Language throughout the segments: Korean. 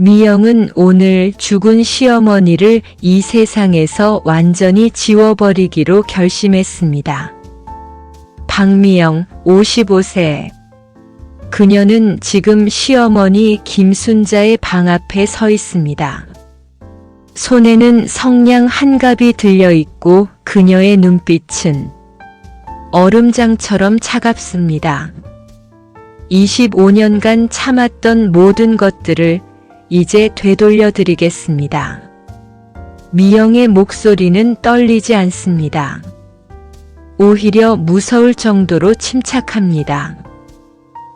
미영은 오늘 죽은 시어머니를 이 세상에서 완전히 지워버리기로 결심했습니다. 박미영, 55세. 그녀는 지금 시어머니 김순자의 방 앞에 서 있습니다. 손에는 성냥 한 갑이 들려있고 그녀의 눈빛은 얼음장처럼 차갑습니다. 25년간 참았던 모든 것들을 이제 되돌려 드리겠습니다. 미영의 목소리는 떨리지 않습니다. 오히려 무서울 정도로 침착합니다.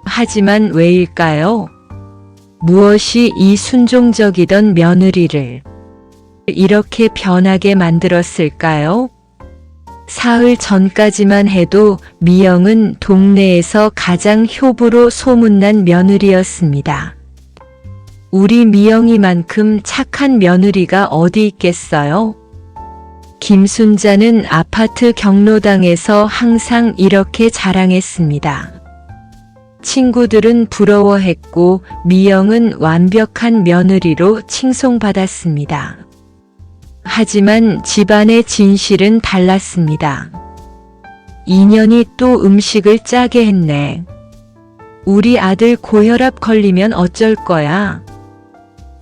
하지만 왜일까요? 무엇이 이 순종적이던 며느리를 이렇게 변하게 만들었을까요? 사흘 전까지만 해도 미영은 동네에서 가장 효부로 소문난 며느리였습니다. 우리 미영이만큼 착한 며느리가 어디 있겠어요? 김순자는 아파트 경로당에서 항상 이렇게 자랑했습니다. 친구들은 부러워했고 미영은 완벽한 며느리로 칭송받았습니다. 하지만 집안의 진실은 달랐습니다. 인연이 또 음식을 짜게 했네. 우리 아들 고혈압 걸리면 어쩔 거야?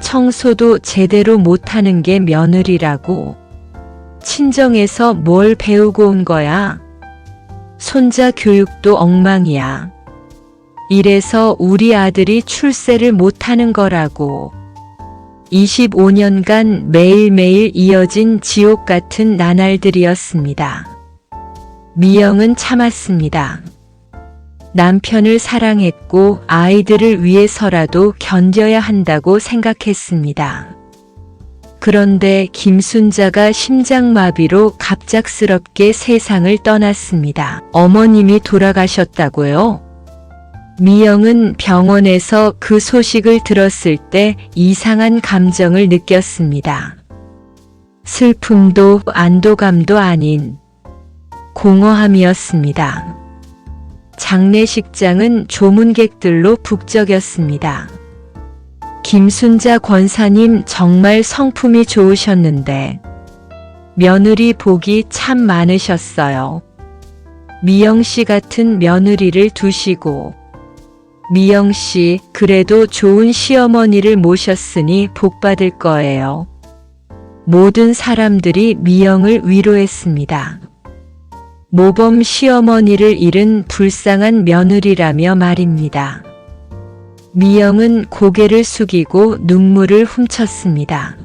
청소도 제대로 못하는 게 며느리라고. 친정에서 뭘 배우고 온 거야? 손자 교육도 엉망이야. 이래서 우리 아들이 출세를 못하는 거라고. 25년간 매일매일 이어진 지옥 같은 나날들이었습니다. 미영은 참았습니다. 남편을 사랑했고 아이들을 위해서라도 견뎌야 한다고 생각했습니다. 그런데 김순자가 심장마비로 갑작스럽게 세상을 떠났습니다. 어머님이 돌아가셨다고요? 미영은 병원에서 그 소식을 들었을 때 이상한 감정을 느꼈습니다. 슬픔도 안도감도 아닌 공허함이었습니다. 장례식장은 조문객들로 북적였습니다. 김순자 권사님 정말 성품이 좋으셨는데 며느리 복이 참 많으셨어요. 미영 씨 같은 며느리를 두시고. 미영 씨, 그래도 좋은 시어머니를 모셨으니 복 받을 거예요. 모든 사람들이 미영을 위로했습니다. 모범 시어머니를 잃은 불쌍한 며느리라며 말입니다. 미영은 고개를 숙이고 눈물을 훔쳤습니다.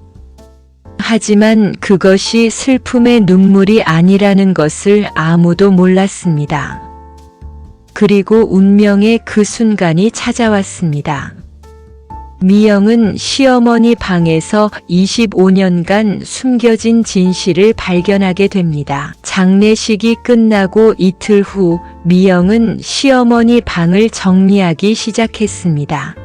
하지만 그것이 슬픔의 눈물이 아니라는 것을 아무도 몰랐습니다. 그리고 운명의 그 순간이 찾아왔습니다. 미영은 시어머니 방에서 25년간 숨겨진 진실을 발견하게 됩니다. 장례식이 끝나고 이틀 후 미영은 시어머니 방을 정리하기 시작했습니다.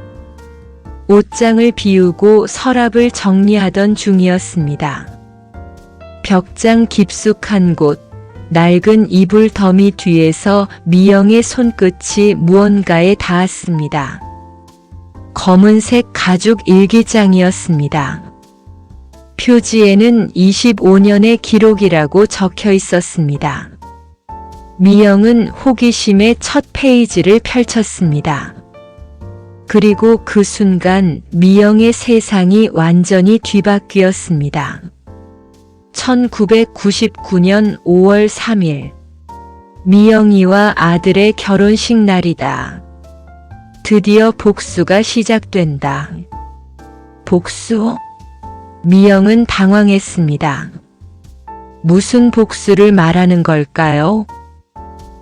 옷장을 비우고 서랍을 정리하던 중이었습니다. 벽장 깊숙한 곳, 낡은 이불 더미 뒤에서 미영의 손끝이 무언가에 닿았습니다. 검은색 가죽 일기장이었습니다. 표지에는 25년의 기록이라고 적혀 있었습니다. 미영은 호기심에 첫 페이지를 펼쳤습니다. 그리고 그 순간 미영의 세상이 완전히 뒤바뀌었습니다. 1999년 5월 3일 미영이와 아들의 결혼식 날이다. 드디어 복수가 시작된다. 복수? 미영은 당황했습니다. 무슨 복수를 말하는 걸까요?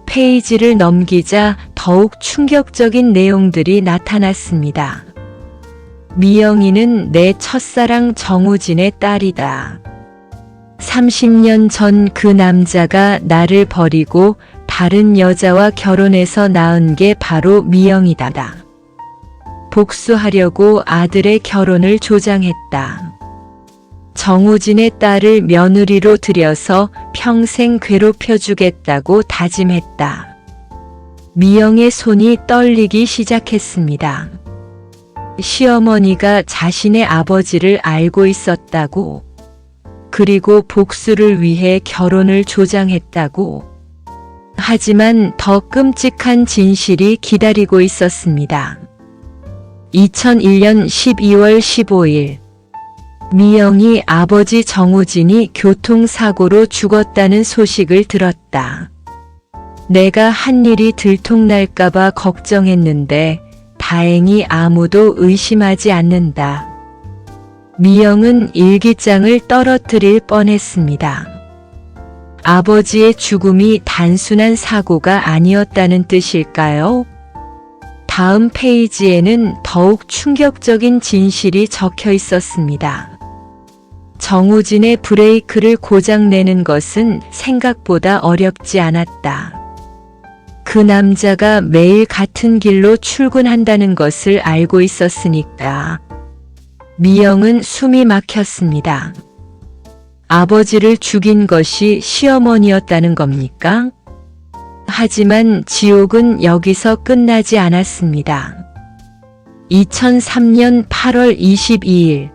페이지를 넘기자 더욱 충격적인 내용들이 나타났습니다. 미영이는 내 첫사랑 정우진의 딸이다. 30년 전 그 남자가 나를 버리고 다른 여자와 결혼해서 낳은 게 바로 미영이다. 복수하려고 아들의 결혼을 조장했다. 정우진의 딸을 며느리로 들여서 평생 괴롭혀주겠다고 다짐했다. 미영의 손이 떨리기 시작했습니다. 시어머니가 자신의 아버지를 알고 있었다고, 그리고 복수를 위해 결혼을 조장했다고. 하지만 더 끔찍한 진실이 기다리고 있었습니다. 2001년 12월 15일, 미영이 아버지 정우진이 교통사고로 죽었다는 소식을 들었다. 내가 한 일이 들통날까봐 걱정했는데 다행히 아무도 의심하지 않는다. 미영은 일기장을 떨어뜨릴 뻔했습니다. 아버지의 죽음이 단순한 사고가 아니었다는 뜻일까요? 다음 페이지에는 더욱 충격적인 진실이 적혀 있었습니다. 정우진의 브레이크를 고장내는 것은 생각보다 어렵지 않았다. 그 남자가 매일 같은 길로 출근한다는 것을 알고 있었으니까. 미영은 숨이 막혔습니다. 아버지를 죽인 것이 시어머니였다는 겁니까? 하지만 지옥은 여기서 끝나지 않았습니다. 2003년 8월 22일,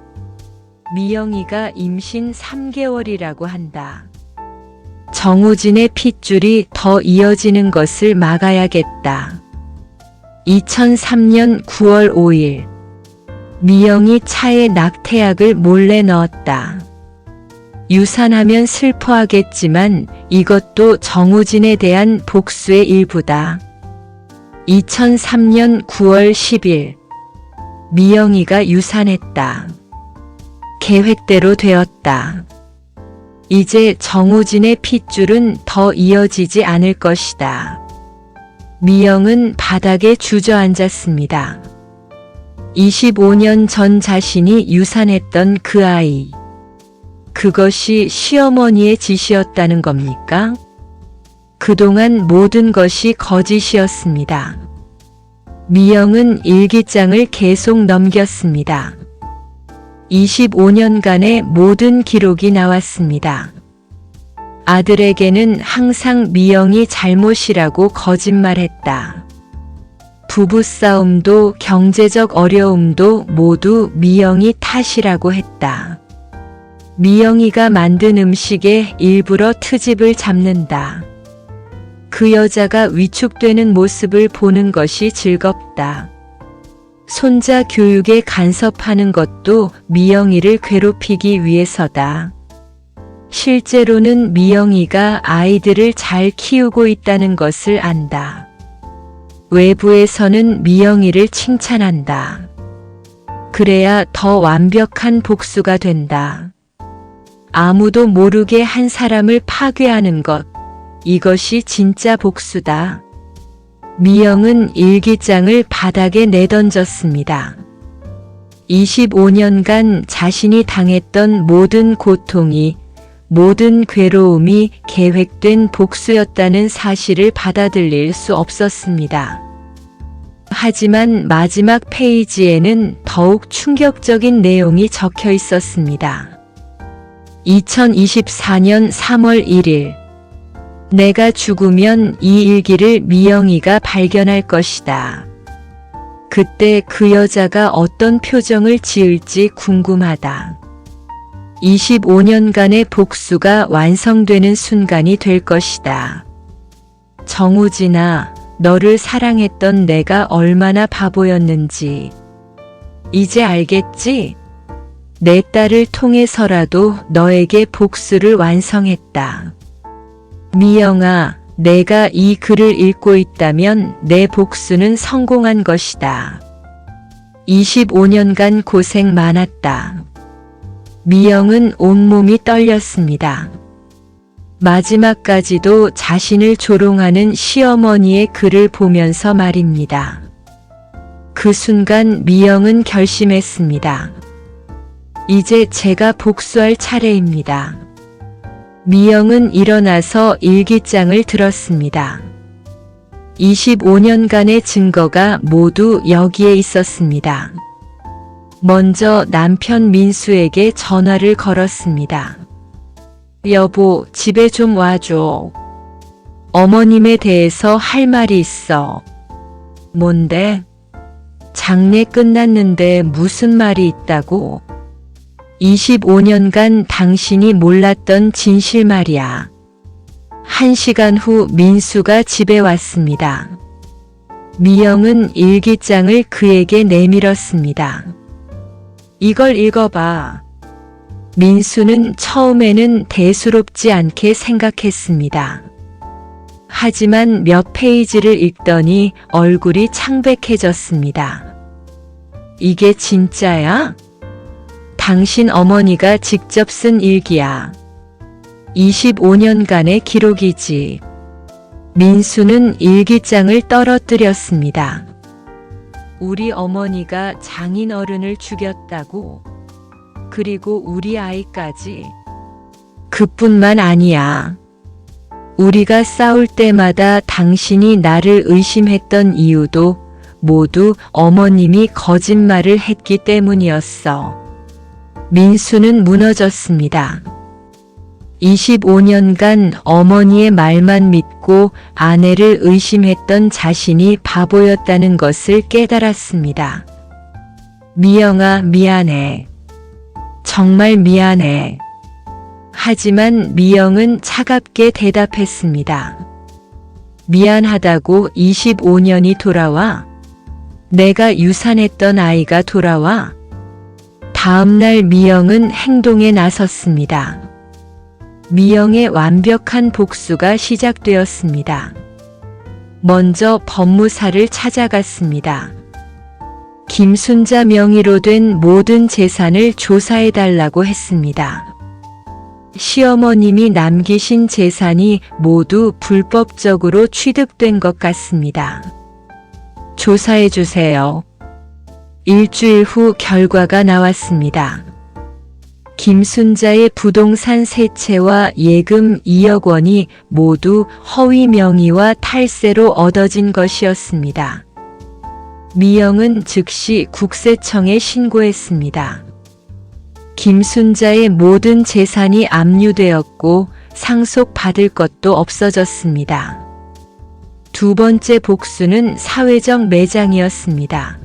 미영이가 임신 3개월이라고 한다. 정우진의 핏줄이 더 이어지는 것을 막아야겠다. 2003년 9월 5일, 미영이 차에 낙태약을 몰래 넣었다. 유산하면 슬퍼하겠지만 이것도 정우진에 대한 복수의 일부다. 2003년 9월 10일, 미영이가 유산했다. 계획대로 되었다. 이제 정우진의 핏줄은 더 이어지지 않을 것이다. 미영은 바닥에 주저앉았습니다. 25년 전 자신이 유산했던 그 아이. 그것이 시어머니의 짓이었다는 겁니까? 그동안 모든 것이 거짓이었습니다. 미영은 일기장을 계속 넘겼습니다. 25년간의 모든 기록이 나왔습니다. 아들에게는 항상 미영이 잘못이라고 거짓말했다. 부부싸움도 경제적 어려움도 모두 미영이 탓이라고 했다. 미영이가 만든 음식에 일부러 트집을 잡는다. 그 여자가 위축되는 모습을 보는 것이 즐겁다. 손자 교육에 간섭하는 것도 미영이를 괴롭히기 위해서다. 실제로는 미영이가 아이들을 잘 키우고 있다는 것을 안다. 외부에서는 미영이를 칭찬한다. 그래야 더 완벽한 복수가 된다. 아무도 모르게 한 사람을 파괴하는 것, 이것이 진짜 복수다. 미영은 일기장을 바닥에 내던졌습니다. 25년간 자신이 당했던 모든 고통이, 모든 괴로움이 계획된 복수였다는 사실을 받아들일 수 없었습니다. 하지만 마지막 페이지에는 더욱 충격적인 내용이 적혀 있었습니다. 2024년 3월 1일, 내가 죽으면 이 일기를 미영이가 발견할 것이다. 그때 그 여자가 어떤 표정을 지을지 궁금하다. 25년간의 복수가 완성되는 순간이 될 것이다. 정우진아, 너를 사랑했던 내가 얼마나 바보였는지 이제 알겠지? 내 딸을 통해서라도 너에게 복수를 완성했다. 미영아, 내가 이 글을 읽고 있다면 내 복수는 성공한 것이다. 25년간 고생 많았다. 미영은 온몸이 떨렸습니다. 마지막까지도 자신을 조롱하는 시어머니의 글을 보면서 말입니다. 그 순간 미영은 결심했습니다. 이제 제가 복수할 차례입니다. 미영은 일어나서 일기장을 들었습니다. 25년간의 증거가 모두 여기에 있었습니다. 먼저 남편 민수에게 전화를 걸었습니다. 여보, 집에 좀 와줘. 어머님에 대해서 할 말이 있어. 뭔데? 장례 끝났는데 무슨 말이 있다고? 25년간 당신이 몰랐던 진실 말이야. 1시간 후 민수가 집에 왔습니다. 미영은 일기장을 그에게 내밀었습니다. 이걸 읽어봐. 민수는 처음에는 대수롭지 않게 생각했습니다. 하지만 몇 페이지를 읽더니 얼굴이 창백해졌습니다. 이게 진짜야? 당신 어머니가 직접 쓴 일기야. 25년간의 기록이지. 민수는 일기장을 떨어뜨렸습니다. 우리 어머니가 장인어른을 죽였다고. 그리고 우리 아이까지. 그뿐만 아니야. 우리가 싸울 때마다 당신이 나를 의심했던 이유도 모두 어머님이 거짓말을 했기 때문이었어. 민수는 무너졌습니다. 25년간 어머니의 말만 믿고 아내를 의심했던 자신이 바보였다는 것을 깨달았습니다. 미영아, 미안해. 정말 미안해. 하지만 미영은 차갑게 대답했습니다. 미안하다고 25년이 돌아와? 내가 유산했던 아이가 돌아와? 다음날 미영은 행동에 나섰습니다. 미영의 완벽한 복수가 시작되었습니다. 먼저 법무사를 찾아갔습니다. 김순자 명의로 된 모든 재산을 조사해달라고 했습니다. 시어머님이 남기신 재산이 모두 불법적으로 취득된 것 같습니다. 조사해주세요. 일주일 후 결과가 나왔습니다. 김순자의 부동산 세 채와 예금 2억 원이 모두 허위 명의와 탈세로 얻어진 것이었습니다. 미영은 즉시 국세청에 신고했습니다. 김순자의 모든 재산이 압류되었고 상속받을 것도 없어졌습니다. 두 번째 복수는 사회적 매장이었습니다.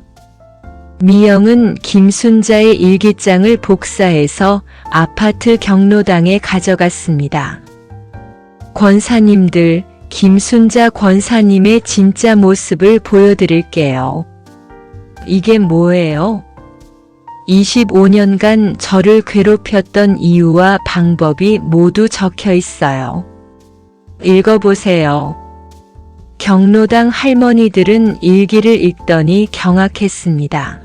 미영은 김순자의 일기장을 복사해서 아파트 경로당에 가져갔습니다. 권사님들, 김순자 권사님의 진짜 모습을 보여드릴게요. 이게 뭐예요? 25년간 저를 괴롭혔던 이유와 방법이 모두 적혀 있어요. 읽어보세요. 경로당 할머니들은 일기를 읽더니 경악했습니다.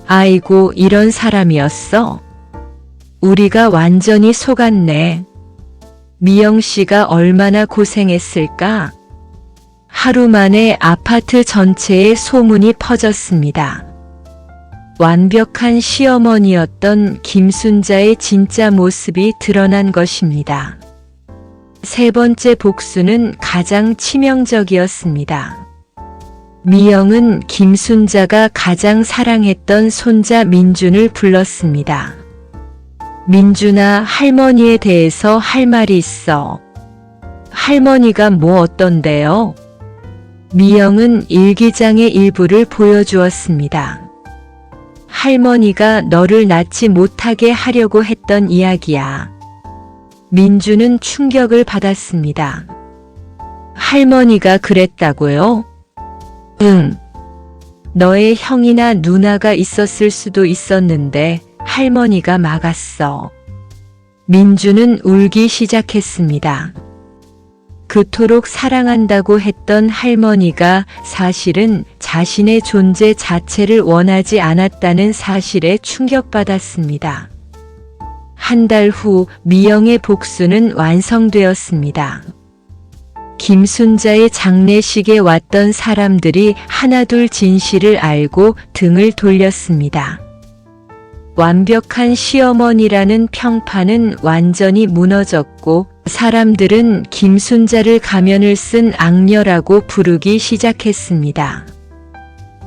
아이고, 이런 사람이었어? 우리가 완전히 속았네. 미영 씨가 얼마나 고생했을까? 하루 만에 아파트 전체에 소문이 퍼졌습니다. 완벽한 시어머니였던 김순자의 진짜 모습이 드러난 것입니다. 세 번째 복수는 가장 치명적이었습니다. 미영은 김순자가 가장 사랑했던 손자 민준을 불렀습니다. 민준아, 할머니에 대해서 할 말이 있어. 할머니가 뭐 어떤데요? 미영은 일기장의 일부를 보여주었습니다. 할머니가 너를 낳지 못하게 하려고 했던 이야기야. 민주는 충격을 받았습니다. 할머니가 그랬다고요? 응. 너의 형이나 누나가 있었을 수도 있었는데 할머니가 막았어. 민주는 울기 시작했습니다. 그토록 사랑한다고 했던 할머니가 사실은 자신의 존재 자체를 원하지 않았다는 사실에 충격받았습니다. 한 달 후 미영의 복수는 완성되었습니다. 김순자의 장례식에 왔던 사람들이 하나둘 진실을 알고 등을 돌렸습니다. 완벽한 시어머니라는 평판은 완전히 무너졌고 사람들은 김순자를 가면을 쓴 악녀라고 부르기 시작했습니다.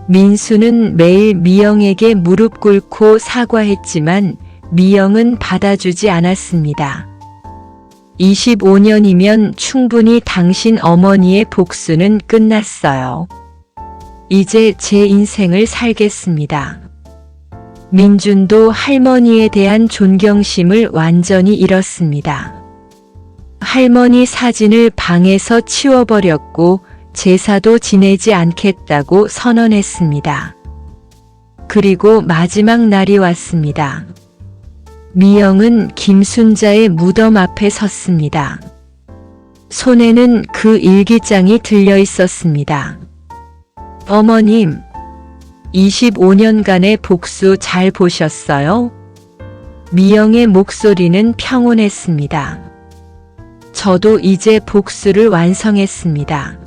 민수는 매일 미영에게 무릎 꿇고 사과했지만 미영은 받아주지 않았습니다. 25년이면 충분히 당신 어머니의 복수는 끝났어요. 이제 제 인생을 살겠습니다. 민준도 할머니에 대한 존경심을 완전히 잃었습니다. 할머니 사진을 방에서 치워버렸고 제사도 지내지 않겠다고 선언했습니다. 그리고 마지막 날이 왔습니다. 미영은 김순자의 무덤 앞에 섰습니다. 손에는 그 일기장이 들려 있었습니다. 어머님, 25년간의 복수 잘 보셨어요? 미영의 목소리는 평온했습니다. 저도 이제 복수를 완성했습니다.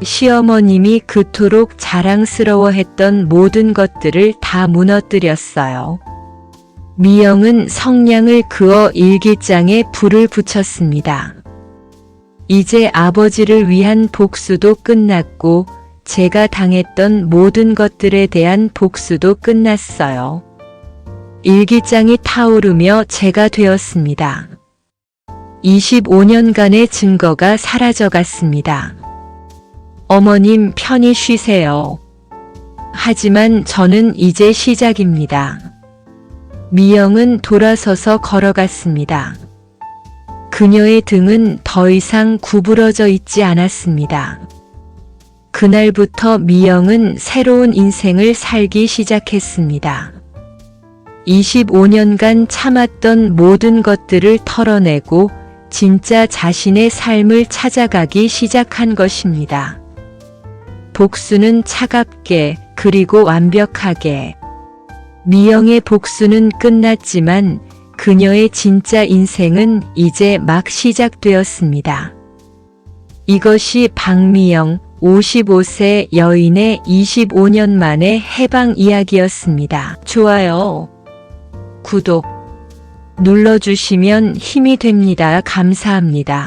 시어머님이 그토록 자랑스러워했던 모든 것들을 다 무너뜨렸어요. 미영은 성냥을 그어 일기장에 불을 붙였습니다. 이제 아버지를 위한 복수도 끝났고 제가 당했던 모든 것들에 대한 복수도 끝났어요. 일기장이 타오르며 제가 되었습니다. 25년간의 증거가 사라져갔습니다. 어머님 편히 쉬세요. 하지만 저는 이제 시작입니다. 미영은 돌아서서 걸어갔습니다. 그녀의 등은 더 이상 구부러져 있지 않았습니다. 그날부터 미영은 새로운 인생을 살기 시작했습니다. 25년간 참았던 모든 것들을 털어내고 진짜 자신의 삶을 찾아가기 시작한 것입니다. 복수는 차갑게 그리고 완벽하게. 미영의 복수는 끝났지만 그녀의 진짜 인생은 이제 막 시작되었습니다. 이것이 박미영 55세 여인의 25년 만의 해방 이야기였습니다. 좋아요, 구독 눌러주시면 힘이 됩니다. 감사합니다.